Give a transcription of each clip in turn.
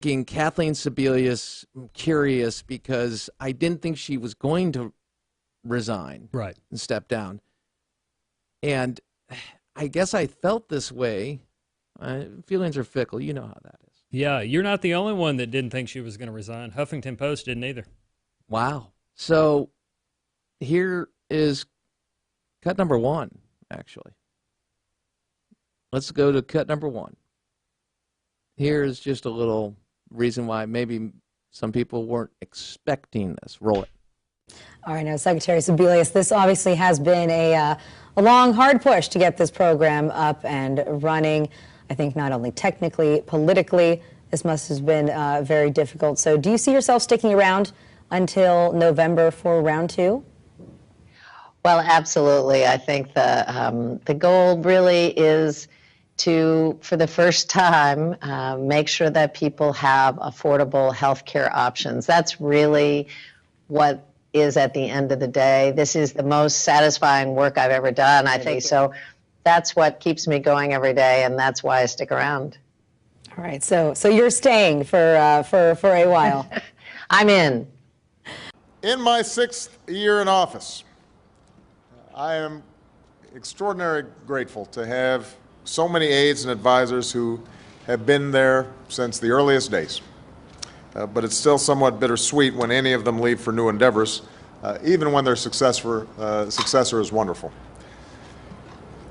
making Kathleen Sebelius curious because I didn't think she was going to resign Right. and step down. And I guess I felt this way. Feelings are fickle. You know how that is. Yeah, you're not the only one that didn't think she was going to resign. Huffington Post didn't either. Wow. So here is cut number one, actually. Let's go to cut number one. Here's just a little reason why maybe some people weren't expecting this. Roll it. All right, now, Secretary Sebelius, this obviously has been a long, hard push to get this program up and running. I think not only technically, politically, this must have been very difficult. So do you see yourself sticking around until November for round two? Well, absolutely. I think the goal really is to, for the first time, make sure that people have affordable health care options. That's really what is at the end of the day. This is the most satisfying work I've ever done, I think. So that's what keeps me going every day, and that's why I stick around. All right, so you're staying for a while. I'm in. In my 6th year in office, I am extraordinarily grateful to have so many aides and advisors who have been there since the earliest days. But it's still somewhat bittersweet when any of them leave for new endeavors, even when their successor is wonderful.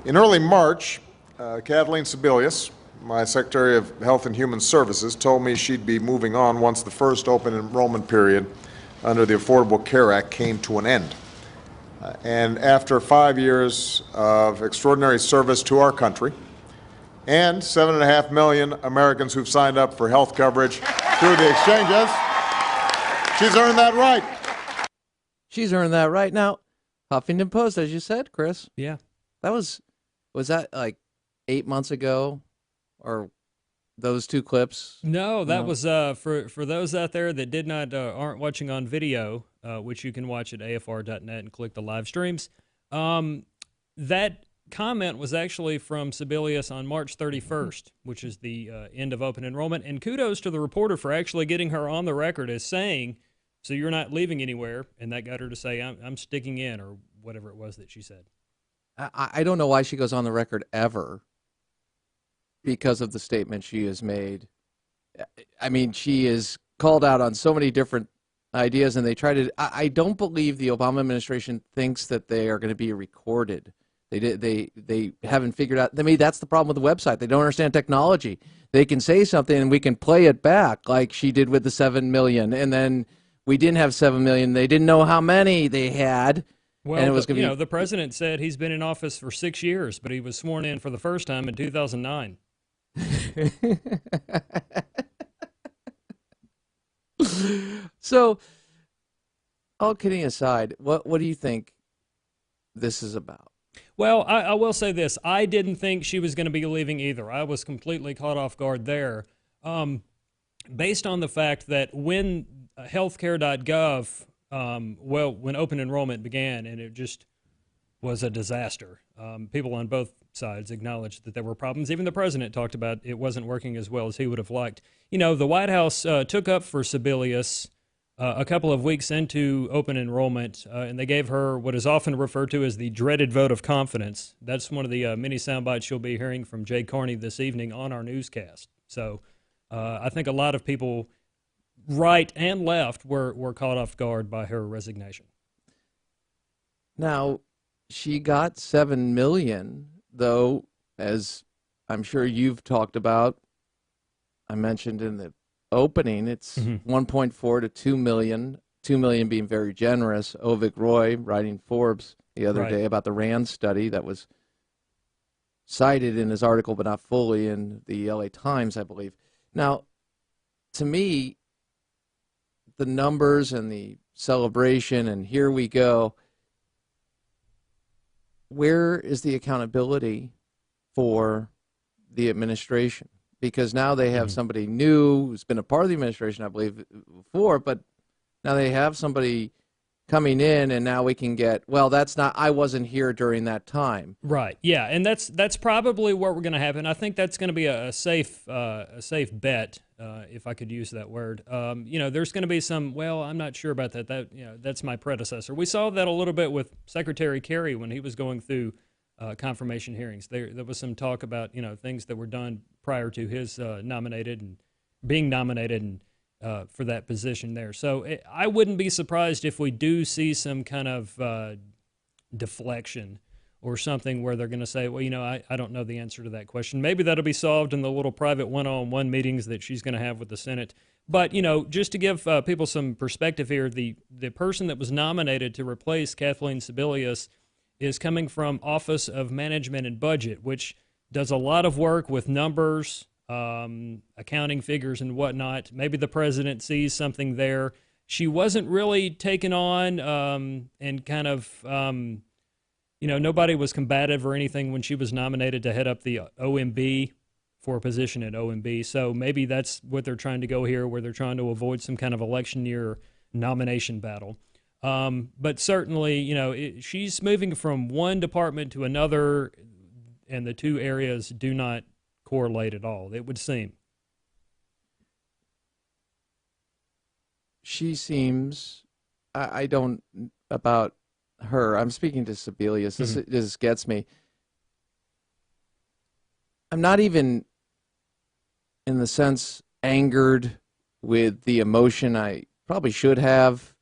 In early March, Kathleen Sebelius, my Secretary of Health and Human Services, told me she'd be moving on once the first open enrollment period under the Affordable Care Act came to an end. And after 5 years of extraordinary service to our country, and 7.5 million Americans who've signed up for health coverage through the exchanges, she's earned that right. She's earned that right. Now, Huffington Post, as you said, Chris. Yeah. That was that like 8 months ago, or those two clips? No, that was for those out there that did not aren't watching on video, which you can watch at afr.net and click the live streams. That comment was actually from Sebelius on March 31st, which is the end of open enrollment. And kudos to the reporter for actually getting her on the record as saying, so you're not leaving anywhere, and that got her to say, I'm sticking in, or whatever it was that she said. I don't know why she goes on the record ever because of the statement she has made. I mean, she is called out on so many different ideas, and they try to. I don't believe the Obama administration thinks that they are going to be recorded. They haven't figured out. I mean, that's the problem with the website. They don't understand technology. They can say something, and we can play it back, like she did with the 7 million, and then we didn't have 7 million. They didn't know how many they had. Well, and it was gonna be, the president said he's been in office for 6 years, but he was sworn in for the first time in 2009. So, all kidding aside, what do you think this is about? Well, I will say this. I didn't think she was going to be leaving either. I was completely caught off guard there. Based on the fact that when healthcare.gov, when open enrollment began, and it just was a disaster. People on both sides acknowledged that there were problems. Even the president talked about it wasn't working as well as he would have liked. You know, the White House took up for Sebelius a couple of weeks into open enrollment, and they gave her what is often referred to as the dreaded vote of confidence. That's one of the many sound bites you'll be hearing from Jay Carney this evening on our newscast. So I think a lot of people, right and left, were caught off guard by her resignation. Now, she got 7 million, though, as I'm sure you've talked about. I mentioned in the opening, it's 1.4 to 2 million, 2 million being very generous. Ovik Roy writing Forbes the other day about the RAND study that was cited in his article, but not fully, in the LA Times, I believe. Now, to me, the numbers and the celebration, and here we go, where is the accountability for the administration? Because now they have somebody new who's been a part of the administration, I believe, before, but now they have somebody coming in, and now we can get, well, that's not, I wasn't here during that time. Right. Yeah, and that's probably what we're going to happen. I think that's going to be a safe bet, if I could use that word. There's going to be some. Well, I'm not sure about that. That's my predecessor. We saw that a little bit with Secretary Kerry when he was going through confirmation hearings. There was some talk about things that were done prior to his being nominated and for that position there. So I wouldn't be surprised if we do see some kind of deflection or something where they're going to say, well, I don't know the answer to that question. Maybe that'll be solved in the little private one-on-one meetings that she's going to have with the Senate. But, just to give people some perspective here, the person that was nominated to replace Kathleen Sebelius is coming from Office of Management and Budget, which does a lot of work with numbers, accounting figures and whatnot. Maybe the president sees something there. She wasn't really taken on and kind of, nobody was combative or anything when she was nominated to head up the OMB for a position at OMB. So maybe that's what they're trying to go here, where they're trying to avoid some kind of election year nomination battle. But certainly, she's moving from one department to another, and the two areas do not correlate at all, it would seem. She seems, I don't, about her, I'm speaking to Sebelius, this gets me. I'm not even, in the sense, angered with the emotion I probably should have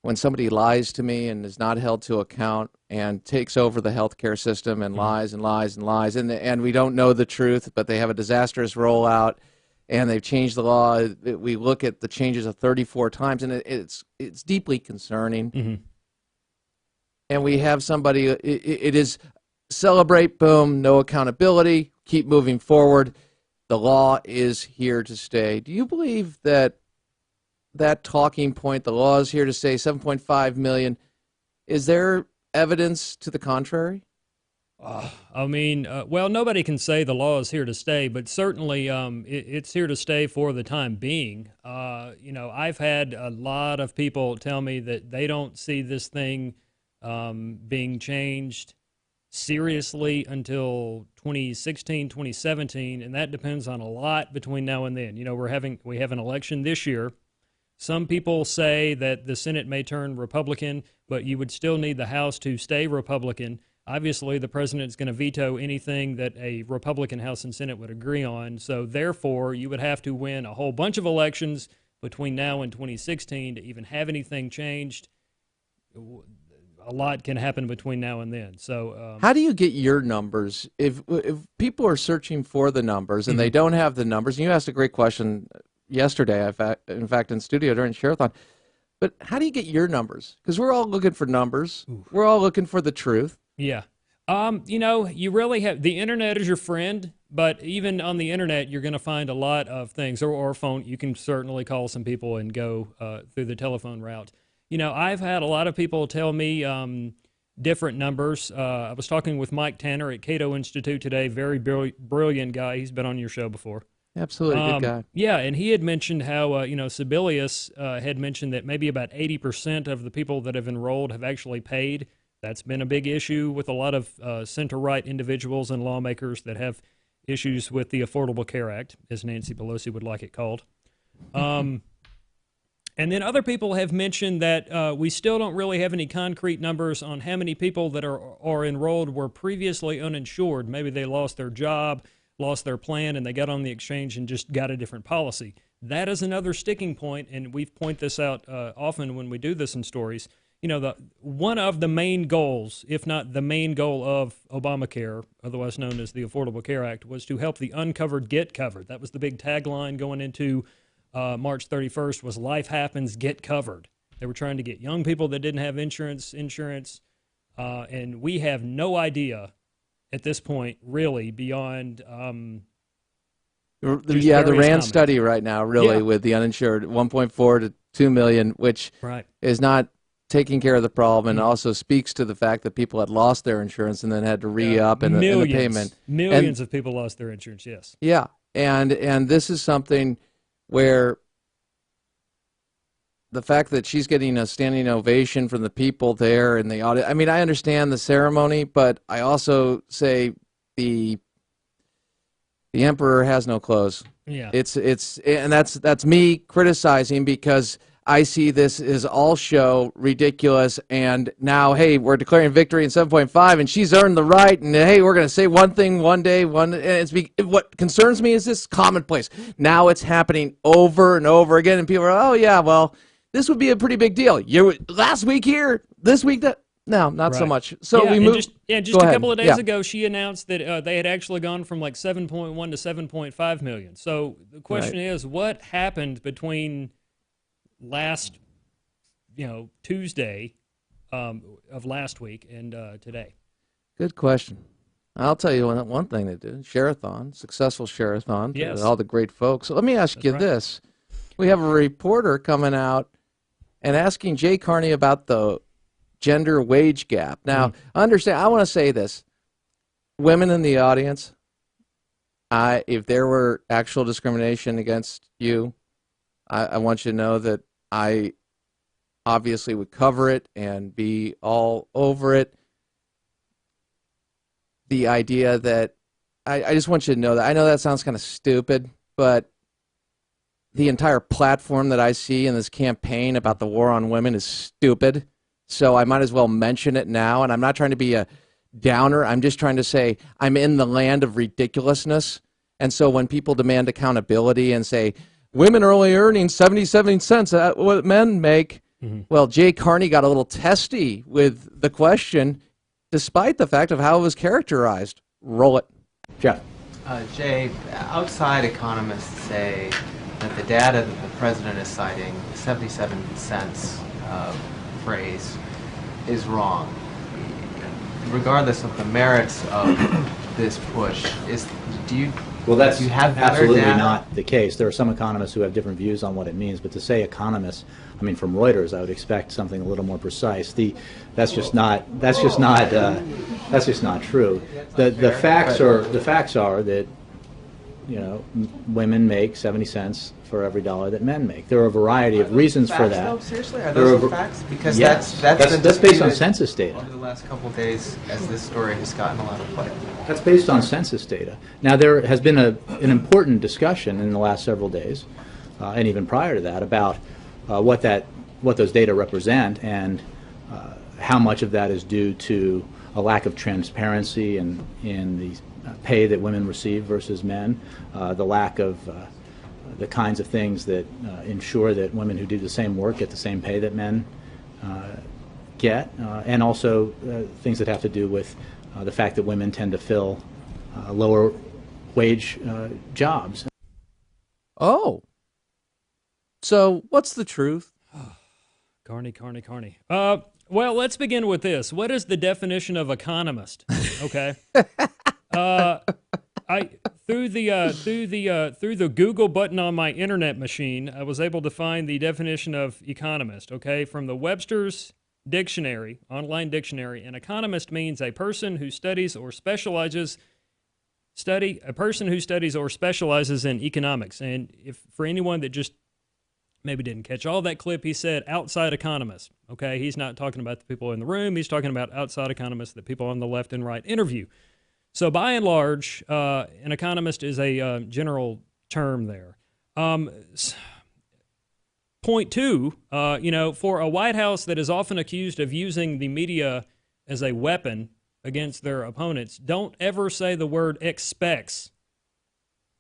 when somebody lies to me and is not held to account and takes over the healthcare system and lies and lies and lies, and we don't know the truth, but they have a disastrous rollout, and they've changed the law. We look at the changes of 34 times, and it's deeply concerning. And we have somebody, it is celebrate, boom, no accountability, keep moving forward. The law is here to stay. Do you believe that talking point, the law is here to stay, 7.5 million, is there evidence to the contrary? Well, nobody can say the law is here to stay, but certainly it's here to stay for the time being. I've had a lot of people tell me that they don't see this thing being changed seriously until 2016, 2017, and that depends on a lot between now and then. We have an election this year. Some people say that the Senate may turn Republican, but you would still need the House to stay Republican. Obviously, the president's going to veto anything that a Republican House and Senate would agree on. So therefore, you would have to win a whole bunch of elections between now and 2016 to even have anything changed. A lot can happen between now and then. So how do you get your numbers? If people are searching for the numbers and they don't have the numbers, and you asked a great question yesterday, in fact, in studio during Share-a-thon, but how do you get your numbers? Because we're all looking for numbers. We're all looking for the truth. Yeah. You really have, the internet is your friend, but even on the internet, you're going to find a lot of things, or phone. You can certainly call some people and go through the telephone route. I've had a lot of people tell me different numbers. I was talking with Mike Tanner at Cato Institute today, very brilliant guy. He's been on your show before. Absolutely, good guy. Yeah, and he had mentioned how, Sebelius had mentioned that maybe about 80% of the people that have enrolled have actually paid. That's been a big issue with a lot of center-right individuals and lawmakers that have issues with the Affordable Care Act, as Nancy Pelosi would like it called. And then other people have mentioned that we still don't really have any concrete numbers on how many people that are enrolled were previously uninsured. Maybe they lost their job, lost their plan, and they got on the exchange and just got a different policy. That is another sticking point, and we've pointed this out often when we do this in stories. One of the main goals, if not the main goal of Obamacare, otherwise known as the Affordable Care Act, was to help the uncovered get covered. That was the big tagline going into March 31st, was life happens, get covered. They were trying to get young people that didn't have insurance, and we have no idea at this point, really, beyond the RAND comments. Study right now, really, with the uninsured, 1.4 to 2 million, which is not taking care of the problem, and also speaks to the fact that people had lost their insurance and then had to re-up in the payment. Millions of people lost their insurance, yes. Yeah, and this is something where the fact that she's getting a standing ovation from the people there in the audience. I mean, I understand the ceremony, but I also say the emperor has no clothes. Yeah. And that's me criticizing because I see this as all show, ridiculous, and now, hey, we're declaring victory in 7.5, and she's earned the right, and hey, we're going to say one thing one day, and what concerns me is this commonplace. Now it's happening over and over again, and people are, oh, yeah, well, this would be a pretty big deal. Last week here, this week that. No, not so much. So we moved. Just a couple of days ago, she announced that they had actually gone from like 7.1 to 7.5 million. So the question is, what happened between last, Tuesday of last week and today? Good question. I'll tell you one thing they did. Share-a-thon, successful share-a-thon. Yes. All the great folks. So let me ask you this. We have a reporter coming out and asking Jay Carney about the gender wage gap. Now, understand, I want to say this. Women in the audience, if there were actual discrimination against you, I want you to know that I obviously would cover it and be all over it. The idea that, I just want you to know that, I know that sounds kind of stupid, but the entire platform that I see in this campaign about the war on women is stupid. So I might as well mention it now. And I'm not trying to be a downer. I'm just trying to say I'm in the land of ridiculousness. And so when people demand accountability and say, women are only earning 77 cents at what men make, well, Jay Carney got a little testy with the question, despite the fact of how it was characterized. Roll it. Jeff. Jay, outside economists say that the data that the president is citing, the 77 cents phrase, is wrong. Regardless of the merits of this push, Well, that's do you have better absolutely data? not the case. There are some economists who have different views on what it means, but to say economists, I mean, from Reuters, I would expect something a little more precise. That's just not true. The facts are that women make 70 cents for every dollar that men make. There are a variety of reasons for that. Though? Seriously, are those the facts? Because yes, that's based on census data. Over the last couple of days, as this story has gotten a lot of play. That's based on census data. Now, there has been an important discussion in the last several days, and even prior to that, about what those data represent and how much of that is due to a lack of transparency in the pay that women receive versus men, the lack of the kinds of things that ensure that women who do the same work get the same pay that men get, and also things that have to do with the fact that women tend to fill lower wage jobs. Oh. So what's the truth? Carney. Well, let's begin with this. What is the definition of economist? Okay. Through the Google button on my internet machine, I was able to find the definition of economist. Okay, from the Webster's Dictionary, online dictionary, an economist means a person who studies or specializes in economics. And if for anyone that just maybe didn't catch all that clip, he said outside economists. Okay, he's not talking about the people in the room. He's talking about outside economists, the people on the left and right interview. So by and large, an economist is a general term there. Point two, for a White House that is often accused of using the media as a weapon against their opponents, don't ever say the word expects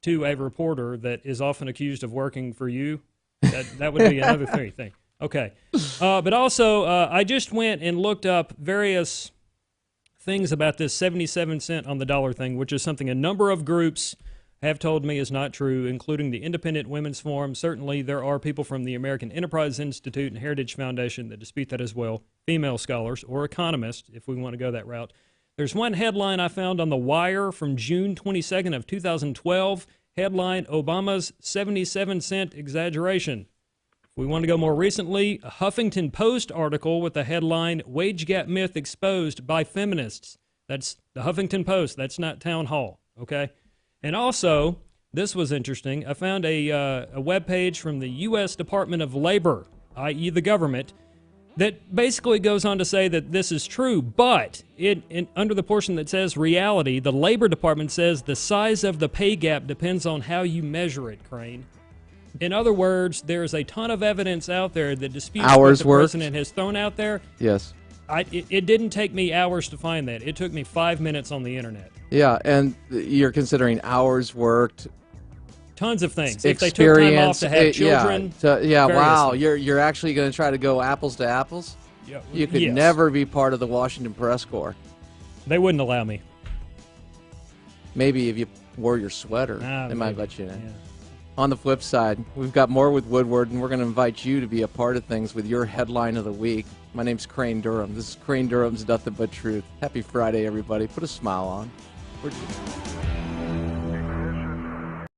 to a reporter that is often accused of working for you. That would be another thing. Okay. But also, I just went and looked up various things about this 77 cent on the dollar thing, which is something a number of groups have told me is not true, including the Independent Women's Forum. Certainly, there are people from the American Enterprise Institute and Heritage Foundation that dispute that as well, female scholars or economists, if we want to go that route. There's one headline I found on The Wire from June 22nd of 2012, headline, Obama's 77 cent exaggeration. If we want to go more recently, a Huffington Post article with the headline, Wage Gap Myth Exposed by Feminists. That's the Huffington Post. That's not Town Hall, okay? And also, this was interesting. I found a webpage from the U.S. Department of Labor, i.e. the government, that basically goes on to say that this is true, but under the portion that says reality, the Labor Department says the size of the pay gap depends on how you measure it, Crane. In other words, there's a ton of evidence out there that disputes what the president has thrown out there. Yes. It didn't take me hours to find that. It took me 5 minutes on the internet. Yeah, and you're considering hours worked, tons of things. If they took time off to have children. Wow. You're actually going to try to go apples to apples? Yeah, you could never be part of the Washington Press Corps. They wouldn't allow me. Maybe if you wore your sweater, they might let you in. Yeah. On the flip side, we've got more with Woodward, and we're going to invite you to be a part of things with your headline of the week. My name's Crane Durham. This is Crane Durham's Nothing But Truth. Happy Friday, everybody. Put a smile on.